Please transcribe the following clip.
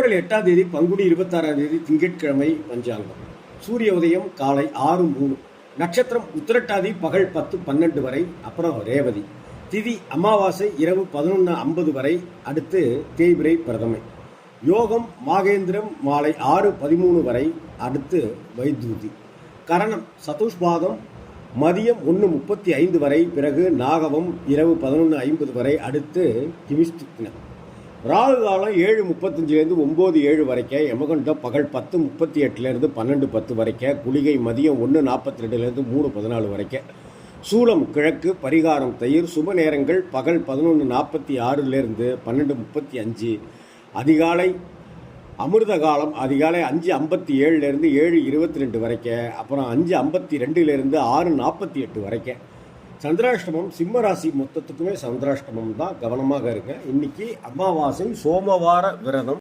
April 8ஆம் தேதி பங்குனி 26ஆம் தேதி திங்கட்கிழமை பஞ்சாங்கம். சூரிய உதயம் காலை 6:03. நட்சத்திரம் உத்திரட்டாதி பகல் 10:12 வரை, அப்புறம் ரேவதி. திதி அமாவாசை இரவு 11:50 வரை, அடுத்து தேய்பிரை பிரதமை. யோகம் மாகேந்திரம் மாலை 6:13 வரை, அடுத்து வைத்தூதி. கரணம் சதுஷ்பாதம் மதியம் 1:35 வரை, பிறகு நாகவம் இரவு 11:50 வரை, அடுத்து கிமிஸ்துக்னம். ராகு காலம் 7:35 9:07 வரைக்கும், யமகண்டம் பகல் 10:38 12:10 வரைக்கும், குளிகை மதியம் 1:42 3:14 வரைக்கும், சூலம் கிழக்கு, பரிகாரம் தயிர். சுப நேரங்கள் பகல் 11:46 12:35, அதிகாலை அமிர்த காலம் அதிகாலை 5:57 7:22 வரைக்கும், அப்புறம் 5:52 6:48 வரைக்கும். சந்திராஷ்டமம் சிம்மராசி மொத்தத்துக்குமே சந்திராஷ்டமம் தான், கவனமாக இருங்க. இன்னைக்கு அமாவாசை, சோமவார விரதம்.